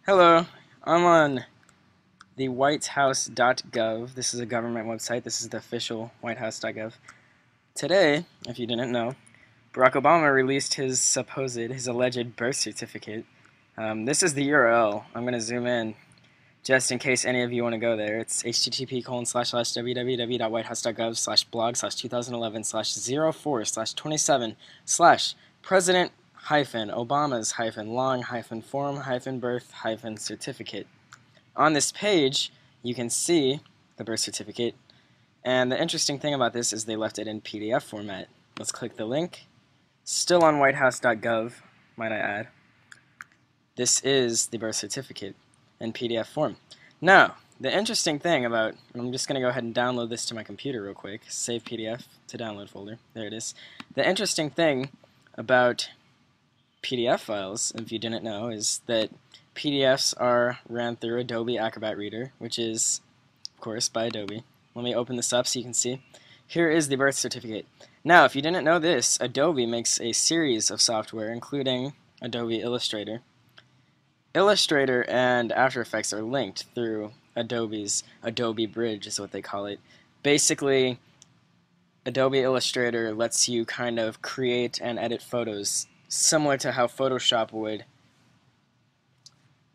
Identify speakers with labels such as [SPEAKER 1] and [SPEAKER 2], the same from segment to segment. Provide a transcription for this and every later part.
[SPEAKER 1] Hello, I'm on the whitehouse.gov. This is a government website. This is the official whitehouse.gov. Today, if you didn't know, Barack Obama released his alleged birth certificate. This is the URL. I'm going to zoom in just in case any of you want to go there. It's http://www.whitehouse.gov/2011/04/27/president-Obama's-long-form-birth-certificate. On this page, you can see the birth certificate, and the interesting thing about this is they left it in PDF format. Let's click the link. Still on whitehouse.gov, might I add. This is the birth certificate in PDF form. Now, the interesting thing about, I'm just going to go ahead and download this to my computer real quick. Save PDF to download folder. There it is. The interesting thing about PDF files, if you didn't know, is that PDFs are ran through Adobe Acrobat Reader, which is, of course, by Adobe. Let me open this up so you can see. Here is the birth certificate. Now, if you didn't know this, Adobe makes a series of software, including Adobe Illustrator. Illustrator and After Effects are linked through Adobe's Adobe Bridge, is what they call it. Basically, Adobe Illustrator lets you kind of create and edit photos similar to how Photoshop would.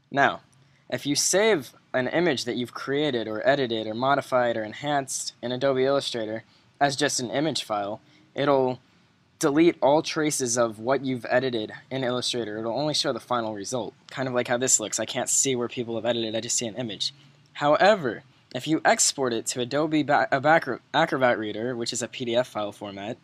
[SPEAKER 1] Now, if you save an image that you've created or edited or modified or enhanced in Adobe Illustrator as just an image file, it'll delete all traces of what you've edited in Illustrator. It'll only show the final result, kind of like how this looks. I can't see where people have edited, I just see an image. However, if you export it to Adobe Acrobat Reader, which is a PDF file format,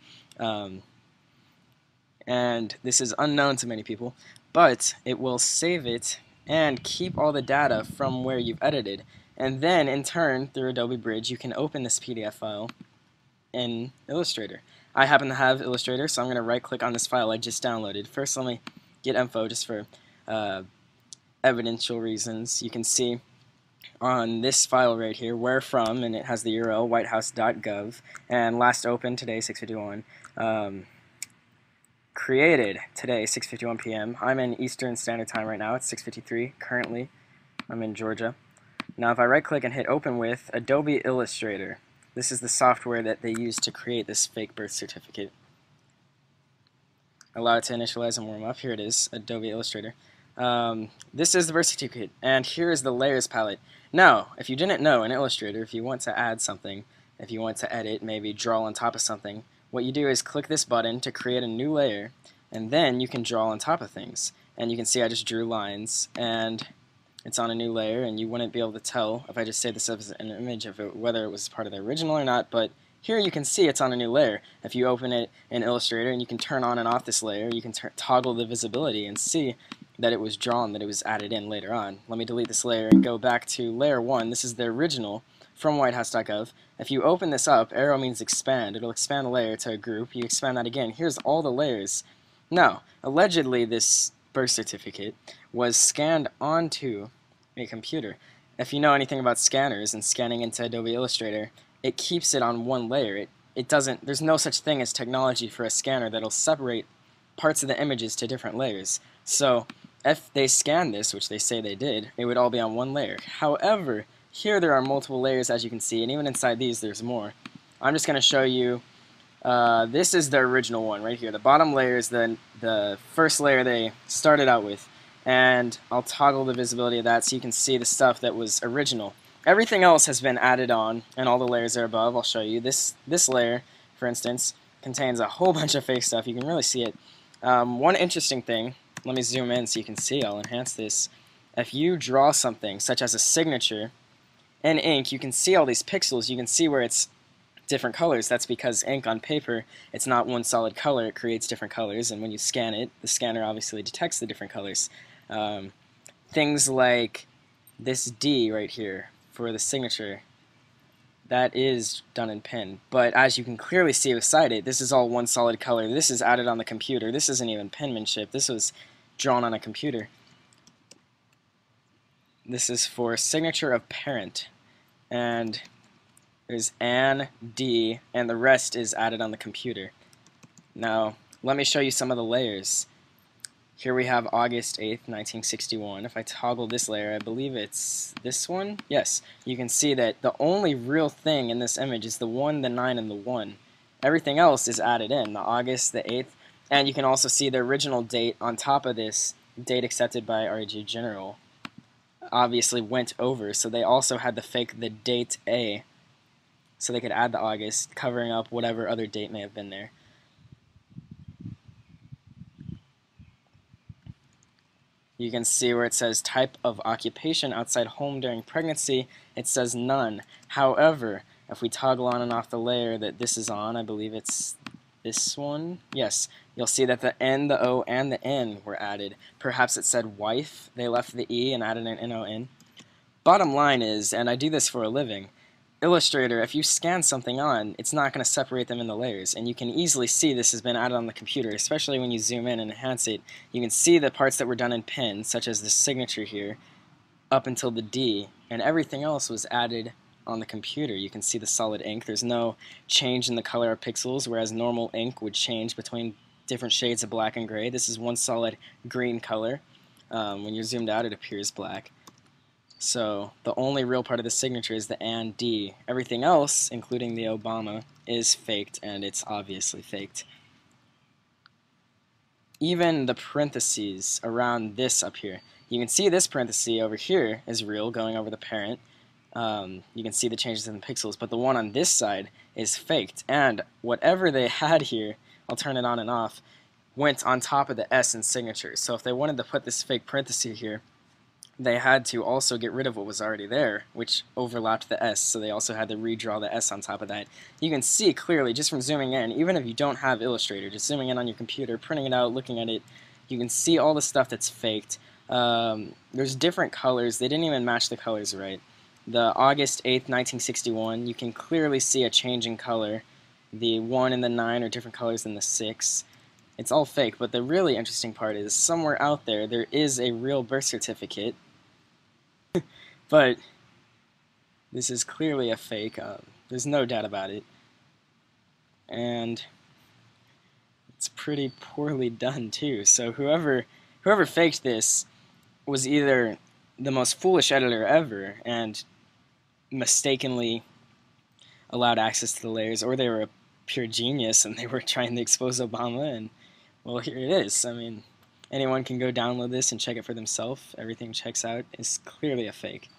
[SPEAKER 1] and this is unknown to many people, but it will save it and keep all the data from where you've edited. And then, in turn, through Adobe Bridge, you can open this PDF file in Illustrator. I happen to have Illustrator, so I'm going to right-click on this file I just downloaded. First, let me get info just for evidential reasons. You can see on this file right here, where from, and it has the URL whitehouse.gov, and last opened today, 6:51. Created today, 6:51 p.m. I'm in Eastern Standard Time right now. It's 6:53 currently. I'm in Georgia. Now if I right-click and hit open with Adobe Illustrator, this is the software that they use to create this fake birth certificate. Allow it to initialize and warm up. Here it is, Adobe Illustrator. This is the birth certificate, and here is the layers palette. Now, if you didn't know, in Illustrator, if you want to add something, if you want to edit, maybe draw on top of something, what you do is click this button to create a new layer, and then you can draw on top of things. And you can see I just drew lines, and it's on a new layer, and you wouldn't be able to tell if I just saved this as an image of it, whether it was part of the original or not, but here you can see it's on a new layer. If you open it in Illustrator and you can turn on and off this layer, you can toggle the visibility and see that it was drawn, that it was added in later on. Let me delete this layer and go back to layer 1. This is the original from whitehouse.gov. If you open this up, arrow means expand. It'll expand the layer to a group. You expand that again. Here's all the layers. Now, allegedly this birth certificate was scanned onto a computer. If you know anything about scanners and scanning into Adobe Illustrator, it keeps it on one layer. It doesn't, there's no such thing as technology for a scanner that'll separate parts of the images to different layers. So if they scanned this, which they say they did, it would all be on one layer. However, here there are multiple layers, as you can see, and even inside these there's more. I'm just going to show you, this is the original one right here. The bottom layer is the first layer they started out with, and I'll toggle the visibility of that so you can see the stuff that was original. Everything else has been added on, and all the layers are above. I'll show you. This layer, for instance, contains a whole bunch of fake stuff. You can really see it. One interesting thing, let me zoom in so you can see. I'll enhance this. If you draw something, such as a signature, in ink, you can see all these pixels. You can see where it's different colors. That's because ink on paper, it's not one solid color. It creates different colors, and when you scan it, the scanner obviously detects the different colors. Things like this D right here for the signature, that is done in pen. But as you can clearly see beside it, this is all one solid color. This is added on the computer. This isn't even penmanship. This was drawn on a computer. This is for signature of parent. And there's Ann, D, and the rest is added on the computer. Now, let me show you some of the layers. Here we have August 8th, 1961. If I toggle this layer, I believe it's this one. Yes, you can see that the only real thing in this image is the 1, the 9, and the 1. Everything else is added in, the August, the 8th, and you can also see the original date on top of this, date accepted by RG General, obviously went over, so they also had to fake the date A, so they could add the August, covering up whatever other date may have been there. You can see where it says type of occupation outside home during pregnancy, it says none. However, if we toggle on and off the layer that this is on, I believe it's this one, yes, you'll see that the N, the O, and the N were added. Perhaps it said wife, they left the E and added an N-O-N. Bottom line is, and I do this for a living, Illustrator, if you scan something on, it's not going to separate them in the layers, and you can easily see this has been added on the computer, especially when you zoom in and enhance it. You can see the parts that were done in pen, such as the signature here, up until the D, and everything else was added on the computer. You can see the solid ink. There's no change in the color of pixels, whereas normal ink would change between different shades of black and gray. This is one solid green color. When you're zoomed out, it appears black. So the only real part of the signature is the and D. Everything else, including the Obama, is faked, and it's obviously faked. Even the parentheses around this up here, you can see this parenthesis over here is real, going over the parent. You can see the changes in the pixels, but the one on this side is faked. And whatever they had here, I'll turn it on and off, went on top of the S in signature. So if they wanted to put this fake parenthesis here, they had to also get rid of what was already there, which overlapped the S, so they also had to redraw the S on top of that. You can see clearly, just from zooming in, even if you don't have Illustrator, just zooming in on your computer, printing it out, looking at it, you can see all the stuff that's faked. There's different colors. They didn't even match the colors right. The August 8th, 1961, you can clearly see a change in color. The 1 and the 9 are different colors than the 6. It's all fake, but the really interesting part is somewhere out there, there is a real birth certificate. But this is clearly a fake. There's no doubt about it. And it's pretty poorly done too. So whoever faked this was either the most foolish editor ever and mistakenly allowed access to the layers, or they were a pure genius and they were trying to expose Obama, and well, here it is. I mean, anyone can go download this and check it for themselves. Everything checks out. It's clearly a fake.